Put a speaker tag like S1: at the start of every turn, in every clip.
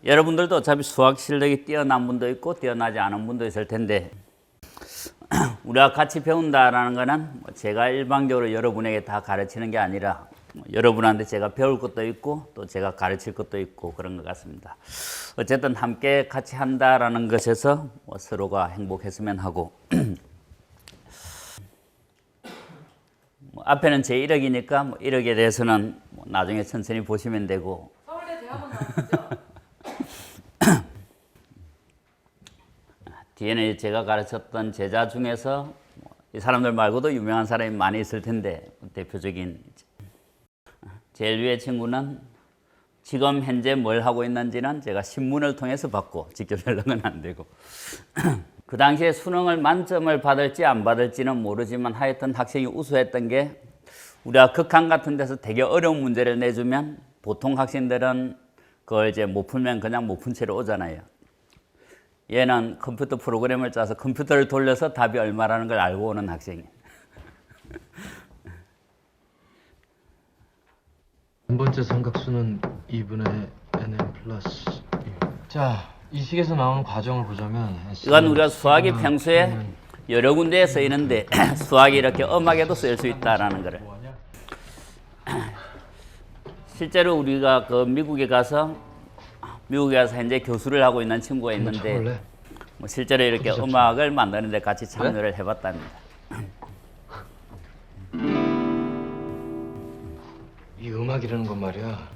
S1: 여러분들도 어차피 수학 실력이 뛰어난 분도 있고 뛰어나지 않은 분도 있을 텐데 우리가 같이 배운다라는 거는 제가 일방적으로 여러분에게 다 가르치는 게 아니라 여러분한테 제가 배울 것도 있고 또 제가 가르칠 것도 있고 그런 것 같습니다. 어쨌든 함께 같이 한다라는 것에서 서로가 행복했으면 하고 앞에는 제 1억이니까 1억에 대해서는 나중에 천천히 보시면 되고
S2: 서울대 대학원 나왔죠?
S1: 뒤에는 제가 가르쳤던 제자 중에서 이 사람들 말고도 유명한 사람이 많이 있을 텐데 대표적인 제일 위의 친구는 지금 현재 뭘 하고 있는지는 제가 신문을 통해서 받고 직접 연락은 안 되고 그 당시에 수능을 만점을 받을지 안 받을지는 모르지만 하여튼 학생이 우수했던 게 우리가 극한 같은 데서 되게 어려운 문제를 내주면 보통 학생들은 그걸 이제 못 풀면 그냥 못 푼 채로 오잖아요. 얘는 컴퓨터 프로그램을 짜서 컴퓨터를 돌려서 답이 얼마라는 걸 알고 오는 학생이에요.
S3: 한 번째 삼각수는 2분의 nm 플러스 1. 자, 이 식에서 나오는 과정을 보자면
S1: 이건 우리가 수학이 평소에 여러 군데에 쓰이는데 수학이 이렇게 엄하게도 쓰일 수 있다라는 거를. 실제로 우리가 그 미국에 가서 현재 교수를 하고 있는 친구가 있는데 실제로 이렇게 음악을 만드는 데 같이 참여를 해봤답니다.
S3: 이 음악이라는 건 말이야,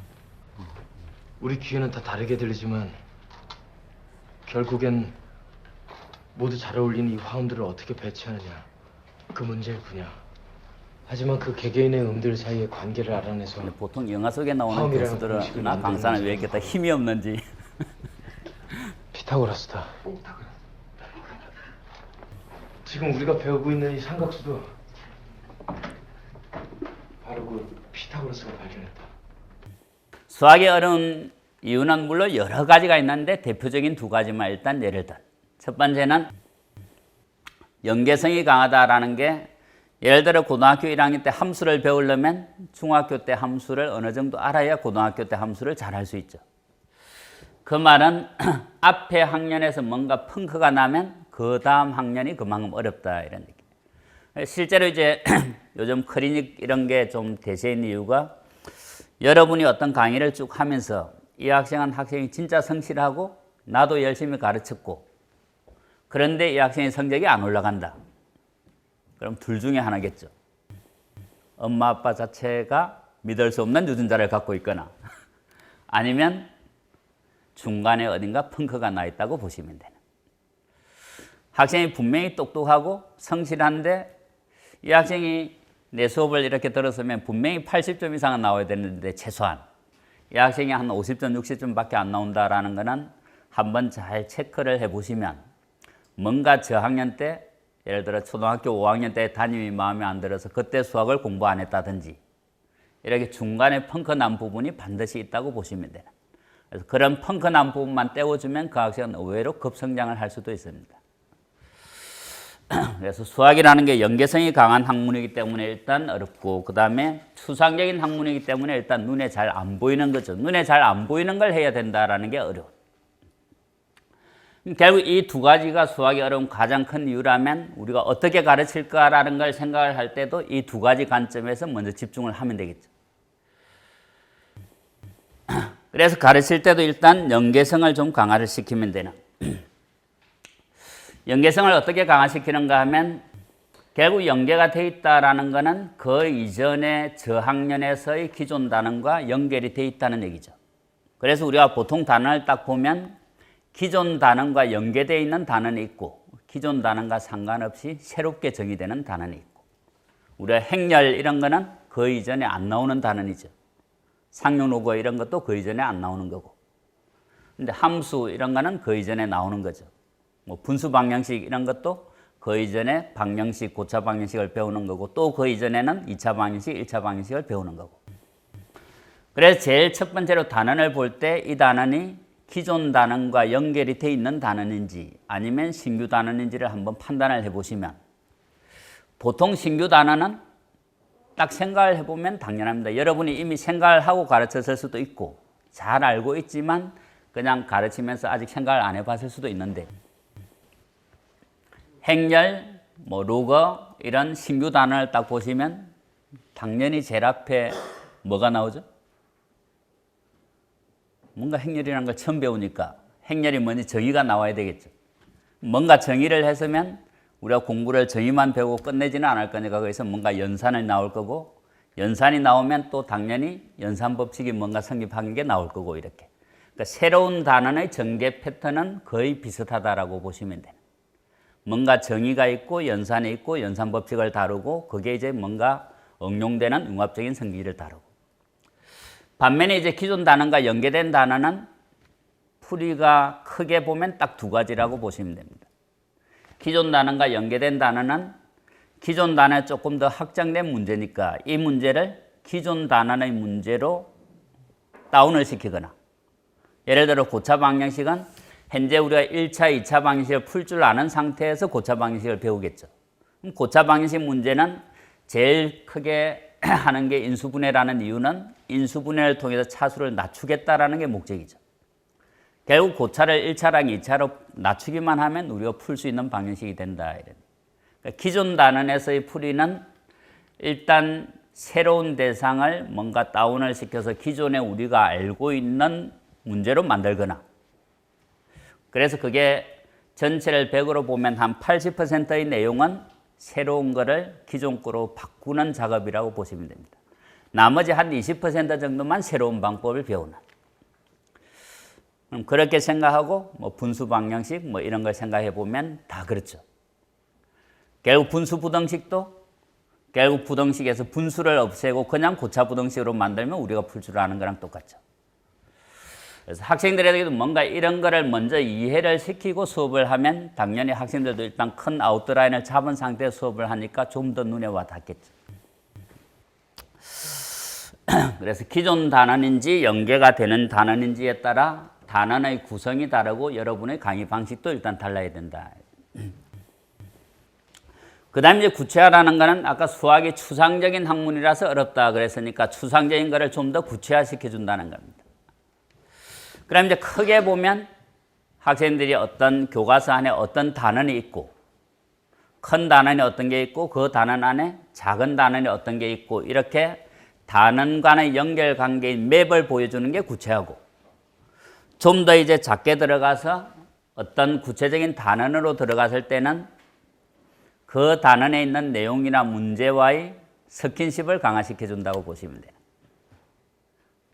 S3: 우리 귀에는 다 다르게 들리지만 결국엔 모두 잘 어울리는 이 화음들을 어떻게 배치하느냐, 그 문제일 뿐이야. 하지만 그 개개인의 음들 사이의 관계를 알아내서
S1: 근데 보통 영화 속에 나오는
S3: 화음이라는
S1: 교수들은
S3: 공식을
S1: 나 강사는 왜 이렇게 다 힘이 없는지
S3: 피타고라스다. 지금 우리가 배우고 있는 이 삼각수도 바로 그 피타고라스가 발견했다.
S1: 수학이 어려운 이유는 물론 여러 가지가 있는데 대표적인 두 가지만 일단 예를 들. 첫 번째는 연계성이 강하다라는 게 예를 들어 고등학교 1학년 때 함수를 배우려면 중학교 때 함수를 어느 정도 알아야 고등학교 때 함수를 잘 할 수 있죠. 그 말은 앞에 학년에서 뭔가 펑크가 나면 그 다음 학년이 그만큼 어렵다 이런 느낌. 실제로 이제 요즘 클리닉 이런 게 좀 대세에 있는 이유가 여러분이 어떤 강의를 쭉 하면서 이 학생이 진짜 성실하고 나도 열심히 가르쳤고 그런데 이 학생의 성적이 안 올라간다. 그럼 둘 중에 하나겠죠. 엄마 아빠 자체가 믿을 수 없는 유전자를 갖고 있거나 아니면 중간에 어딘가 펑크가 나 있다고 보시면 되는. 학생이 분명히 똑똑하고 성실한데 이 학생이 내 수업을 이렇게 들었으면 분명히 80점 이상은 나와야 되는데 최소한 이 학생이 한 50점, 60점밖에 안 나온다라는 거는 한번 잘 체크를 해보시면 뭔가 저학년 때 예를 들어 초등학교 5학년 때 담임이 마음에 안 들어서 그때 수학을 공부 안 했다든지 이렇게 중간에 펑크 난 부분이 반드시 있다고 보시면 돼요. 그래서 그런 펑크 난 부분만 떼어주면 그 학생은 의외로 급성장을 할 수도 있습니다. 그래서 수학이라는 게 연계성이 강한 학문이기 때문에 일단 어렵고 그 다음에 추상적인 학문이기 때문에 일단 눈에 잘 안 보이는 거죠. 눈에 잘 안 보이는 걸 해야 된다는 게 어려워. 결국 이 두 가지가 수학이 어려운 가장 큰 이유라면 우리가 어떻게 가르칠까라는 걸 생각을 할 때도 이 두 가지 관점에서 먼저 집중을 하면 되겠죠. 그래서 가르칠 때도 일단 연계성을 좀 강화를 시키면 되는. 연계성을 어떻게 강화시키는가 하면 결국 연계가 돼 있다라는 것은 그 이전의 저학년에서의 기존 단원과 연결이 돼 있다는 얘기죠. 그래서 우리가 보통 단원을 딱 보면 기존 단원과 연계되어 있는 단원이 있고 기존 단원과 상관없이 새롭게 정의되는 단원이 있고 우리가 행렬 이런 거는 그 이전에 안 나오는 단원이죠. 상용로고 이런 것도 그 이전에 안 나오는 거고 근데 함수 이런 거는 그 이전에 나오는 거죠. 뭐 분수 방정식 이런 것도 그 이전에 방정식, 고차 방정식을 배우는 거고 또 그 이전에는 2차 방정식, 1차 방정식을 배우는 거고 그래서 제일 첫 번째로 단원을 볼 때 이 단원이 기존 단원과 연결이 돼 있는 단원인지 아니면 신규 단원인지를 한번 판단을 해보시면 보통 신규 단원은 딱 생각을 해보면 당연합니다. 여러분이 이미 생각을 하고 가르쳤을 수도 있고 잘 알고 있지만 그냥 가르치면서 아직 생각을 안 해봤을 수도 있는데 행렬, 로거 이런 신규 단어를 딱 보시면 당연히 제일 앞에 뭐가 나오죠? 뭔가 행렬이라는 걸 처음 배우니까 행렬이 뭔지 정의가 나와야 되겠죠. 뭔가 정의를 했으면 우리가 공부를 정의만 배우고 끝내지는 않을 거니까 거기서 뭔가 연산이 나올 거고 연산이 나오면 또 당연히 연산법칙이 뭔가 성립한 게 나올 거고 이렇게. 그러니까 새로운 단어의 전개 패턴은 거의 비슷하다라고 보시면 돼요. 뭔가 정의가 있고 연산이 있고 연산법칙을 다루고 그게 이제 뭔가 응용되는 융합적인 성질을 다루고 반면에 이제 기존 단어가 연계된 단어는 풀이가 크게 보면 딱 두 가지라고 보시면 됩니다. 기존 단어가 연계된 단어는 기존 단어에 조금 더 확장된 문제니까 이 문제를 기존 단어의 문제로 다운을 시키거나 예를 들어 고차 방정식은 현재 우리가 1차, 2차 방정식을 풀 줄 아는 상태에서 고차 방정식을 배우겠죠. 그럼 고차 방정식 문제는 제일 크게 하는 게 인수분해라는 이유는 인수분해를 통해서 차수를 낮추겠다라는 게 목적이죠. 결국 고차를 1차랑 2차로 낮추기만 하면 우리가 풀 수 있는 방정식이 된다. 그러니까 기존 단원에서의 풀이는 일단 새로운 대상을 뭔가 다운을 시켜서 기존에 우리가 알고 있는 문제로 만들거나 그래서 그게 전체를 100으로 보면 한 80%의 내용은 새로운 거를 기존 거로 바꾸는 작업이라고 보시면 됩니다. 나머지 한 20% 정도만 새로운 방법을 배우는. 그럼 그렇게 생각하고 분수 방정식 이런 걸 생각해 보면 다 그렇죠. 결국 분수 부등식도 결국 부등식에서 분수를 없애고 그냥 고차 부등식으로 만들면 우리가 풀 줄 아는 거랑 똑같죠. 그래서 학생들에게도 뭔가 이런 거를 먼저 이해를 시키고 수업을 하면 당연히 학생들도 일단 큰 아웃라인을 잡은 상태에서 수업을 하니까 좀 더 눈에 와 닿겠죠. 그래서 기존 단원인지 연계가 되는 단원인지에 따라 단원의 구성이 다르고 여러분의 강의 방식도 일단 달라야 된다. 그 다음에 이제 구체화라는 거는 아까 수학이 추상적인 학문이라서 어렵다 그랬으니까 추상적인 거를 좀 더 구체화시켜 준다는 겁니다. 그럼 이제 크게 보면 학생들이 어떤 교과서 안에 어떤 단원이 있고 큰 단원이 어떤 게 있고 그 단원 안에 작은 단원이 어떤 게 있고 이렇게 단원 간의 연결 관계인 맵을 보여주는 게 구체화고 좀 더 이제 작게 들어가서 어떤 구체적인 단원으로 들어갔을 때는 그 단원에 있는 내용이나 문제와의 스킨십을 강화시켜 준다고 보시면 돼요.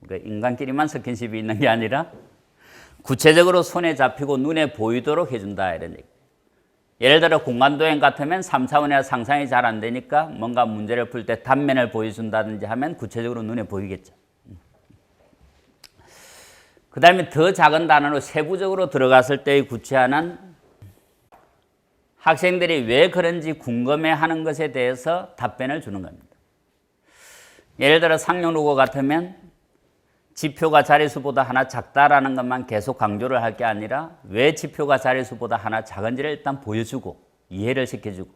S1: 그러니까 인간끼리만 스킨십이 있는 게 아니라 구체적으로 손에 잡히고 눈에 보이도록 해준다 이런 얘기. 예를 들어 공간도형 같으면 3차원이나 상상이 잘 안 되니까 뭔가 문제를 풀 때 단면을 보여준다든지 하면 구체적으로 눈에 보이겠죠. 그 다음에 더 작은 단어로 세부적으로 들어갔을 때의 구체화는 학생들이 왜 그런지 궁금해하는 것에 대해서 답변을 주는 겁니다. 예를 들어 상용국어 같으면 지표가 자릿수보다 하나 작다라는 것만 계속 강조를 할 게 아니라 왜 지표가 자릿수보다 하나 작은지를 일단 보여주고 이해를 시켜주고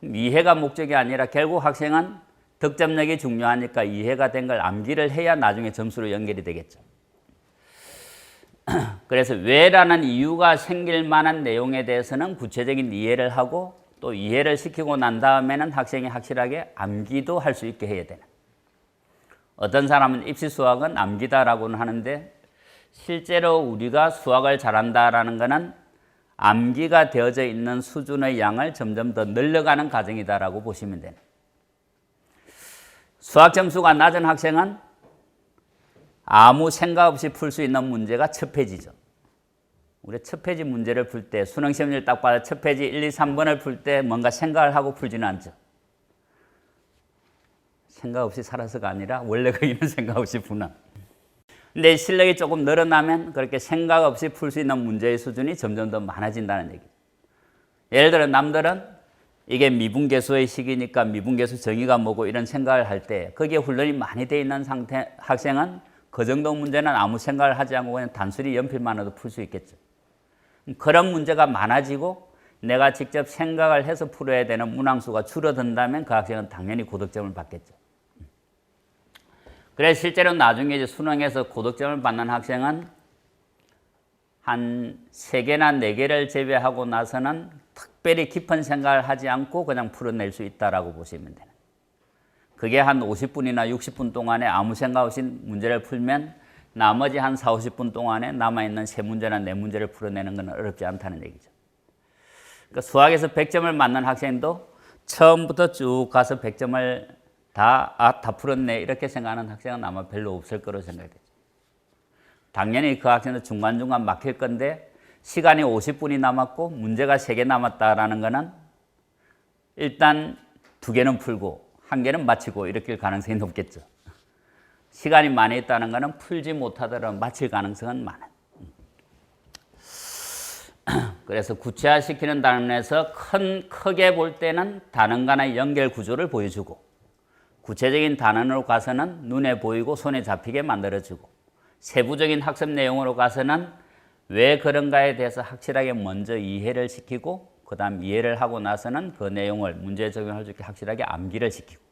S1: 이해가 목적이 아니라 결국 학생은 득점력이 중요하니까 이해가 된 걸 암기를 해야 나중에 점수로 연결이 되겠죠. 그래서 왜라는 이유가 생길 만한 내용에 대해서는 구체적인 이해를 하고 또 이해를 시키고 난 다음에는 학생이 확실하게 암기도 할 수 있게 해야 되는. 어떤 사람은 입시 수학은 암기다라고는 하는데 실제로 우리가 수학을 잘한다라는 것은 암기가 되어져 있는 수준의 양을 점점 더 늘려가는 과정이다라고 보시면 돼요. 수학 점수가 낮은 학생은 아무 생각 없이 풀 수 있는 문제가 첫 페이지죠. 우리 첫 페이지 문제를 풀 때 수능시험지를 딱 봐서 첫 페이지 1, 2, 3번을 풀 때 뭔가 생각을 하고 풀지는 않죠. 생각 없이 살아서가 아니라 원래 거기는 생각 없이 푸나. 근데 실력이 조금 늘어나면 그렇게 생각 없이 풀 수 있는 문제의 수준이 점점 더 많아진다는 얘기. 예를 들어 남들은 이게 미분계수의 시기니까 미분계수 정의가 뭐고 이런 생각을 할 때 거기에 훈련이 많이 돼 있는 상태 학생은 그 정도 문제는 아무 생각을 하지 않고 그냥 단순히 연필만 해도 풀 수 있겠죠. 그런 문제가 많아지고 내가 직접 생각을 해서 풀어야 되는 문항수가 줄어든다면 그 학생은 당연히 고득점을 받겠죠. 그래서 실제로 나중에 이제 수능에서 고득점을 받는 학생은 한 3개나 4개를 제외하고 나서는 특별히 깊은 생각을 하지 않고 그냥 풀어낼 수 있다라고 보시면 돼요. 그게 한 50분이나 60분 동안에 아무 생각 없이 문제를 풀면 나머지 한 4, 50분 동안에 남아있는 3문제나 4문제를 풀어내는 건 어렵지 않다는 얘기죠. 그러니까 수학에서 100점을 맞는 학생도 처음부터 쭉 가서 100점을 다 풀었네 이렇게 생각하는 학생은 아마 별로 없을 거로 생각이 되죠. 당연히 그 학생도 중간중간 막힐 건데 시간이 50분이 남았고 문제가 3개 남았다라는 거는 일단 2개는 풀고 1개는 마치고 이렇게 가능성이 높겠죠. 시간이 많이 있다는 거는 풀지 못하더라도 마칠 가능성은 많아요. 그래서 구체화시키는 단원에서 크게 볼 때는 단원 간의 연결 구조를 보여주고 구체적인 단원으로 가서는 눈에 보이고 손에 잡히게 만들어주고 세부적인 학습 내용으로 가서는 왜 그런가에 대해서 확실하게 먼저 이해를 시키고 그 다음 이해를 하고 나서는 그 내용을 문제에 적용할 수 있게 확실하게 암기를 시키고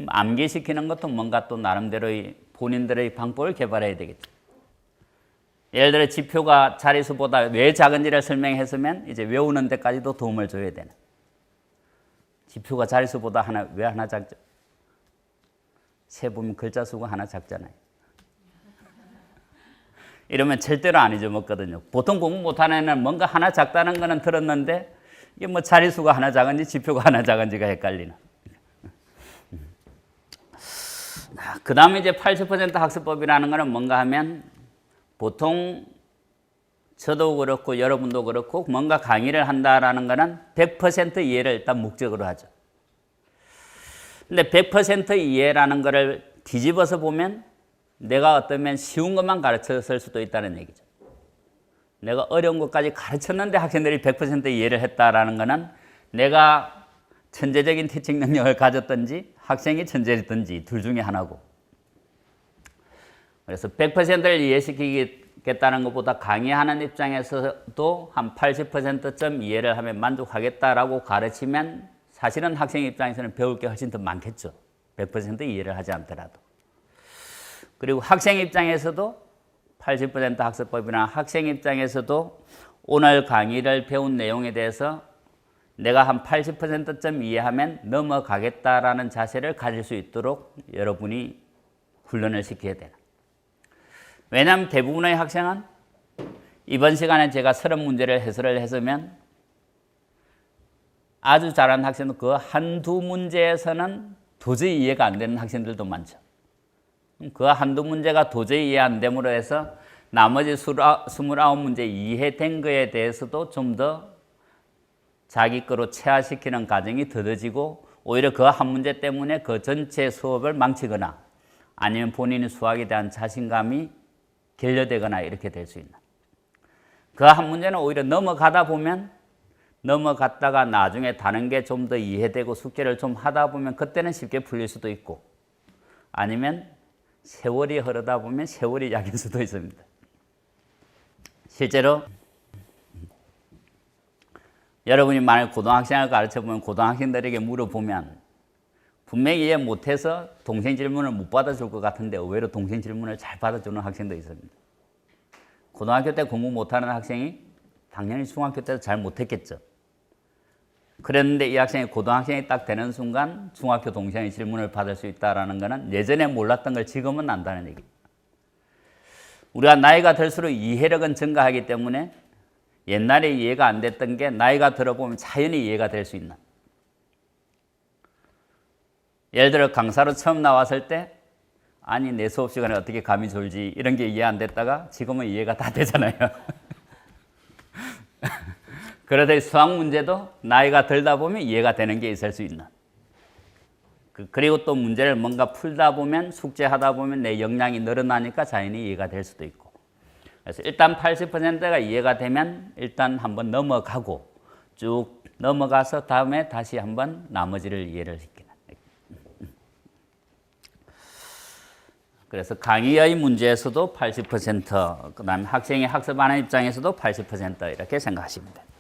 S1: 암기시키는 것도 뭔가 또 나름대로의 본인들의 방법을 개발해야 되겠죠. 예를 들어 지표가 자릿수보다 왜 작은지를 설명했으면 이제 외우는 데까지도 도움을 줘야 되는. 지표가 자릿수보다 왜 하나 작죠? 세 보면 글자 수가 하나 작잖아요. 이러면 절대로 안 잊어먹거든요. 보통 공부 못하는 애는 뭔가 하나 작다는 거는 들었는데 이게 뭐 자릿수가 하나 작은지 지표가 하나 작은지가 헷갈리는. 그 다음에 이제 80% 학습법이라는 거는 뭔가 하면 보통 저도 그렇고 여러분도 그렇고 뭔가 강의를 한다라는 거는 100% 이해를 일단 목적으로 하죠. 근데 100% 이해라는 거를 뒤집어서 보면 내가 어쩌면 쉬운 것만 가르쳤을 수도 있다는 얘기죠. 내가 어려운 것까지 가르쳤는데 학생들이 100% 이해를 했다라는 거는 내가 천재적인 티칭 능력을 가졌든지 학생이 천재였든지 둘 중에 하나고. 그래서 100%를 이해시키겠다는 것보다 강의하는 입장에서도 한 80%점 이해를 하면 만족하겠다라고 가르치면 사실은 학생 입장에서는 배울 게 훨씬 더 많겠죠. 100% 이해를 하지 않더라도. 그리고 학생 입장에서도 80% 학습법이나 학생 입장에서도 오늘 강의를 배운 내용에 대해서 내가 한 80%점 이해하면 넘어가겠다라는 자세를 가질 수 있도록 여러분이 훈련을 시켜야 되는. 왜냐하면 대부분의 학생은 이번 시간에 제가 30문제를 해설을 했으면 아주 잘하는 학생은 그 한두 문제에서는 도저히 이해가 안 되는 학생들도 많죠. 그 한두 문제가 도저히 이해 안 됨으로 해서 나머지 29문제 이해된 거에 대해서도 좀 더 자기 거로 체화시키는 과정이 더뎌지고 오히려 그 한 문제 때문에 그 전체 수업을 망치거나 아니면 본인의 수학에 대한 자신감이 결여되거나 이렇게 될 수 있는. 그 한 문제는 오히려 넘어가다 보면 넘어갔다가 나중에 다른 게 좀 더 이해되고 숙제를 좀 하다 보면 그때는 쉽게 풀릴 수도 있고 아니면 세월이 흐르다 보면 세월이 약일 수도 있습니다. 실제로 여러분이 만약 고등학생을 가르쳐보면 고등학생들에게 물어보면 분명히 이해 못해서 동생 질문을 못 받아줄 것 같은데 의외로 동생 질문을 잘 받아주는 학생도 있습니다. 고등학교 때 공부 못하는 학생이 당연히 중학교 때도 잘 못했겠죠. 그랬는데 이 학생이 고등학생이 딱 되는 순간 중학교 동생의 질문을 받을 수 있다는 것은 예전에 몰랐던 걸 지금은 안다는 얘기입니다. 우리가 나이가 들수록 이해력은 증가하기 때문에 옛날에 이해가 안 됐던 게 나이가 들어보면 자연히 이해가 될 수 있는. 예를 들어 강사로 처음 나왔을 때 아니 내 수업 시간에 어떻게 감이 졸지 이런 게 이해 안 됐다가 지금은 이해가 다 되잖아요. 그러다 수학 문제도 나이가 들다 보면 이해가 되는 게 있을 수 있는. 그리고 또 문제를 뭔가 풀다 보면 숙제하다 보면 내 역량이 늘어나니까 자연히 이해가 될 수도 있고. 그래서 일단 80%가 이해가 되면 일단 한번 넘어가고 쭉 넘어가서 다음에 다시 한번 나머지를 이해를 시키는. 그래서 강의의 문제에서도 80%, 그다음에 학생이 학습하는 입장에서도 80% 이렇게 생각하시면 됩니다.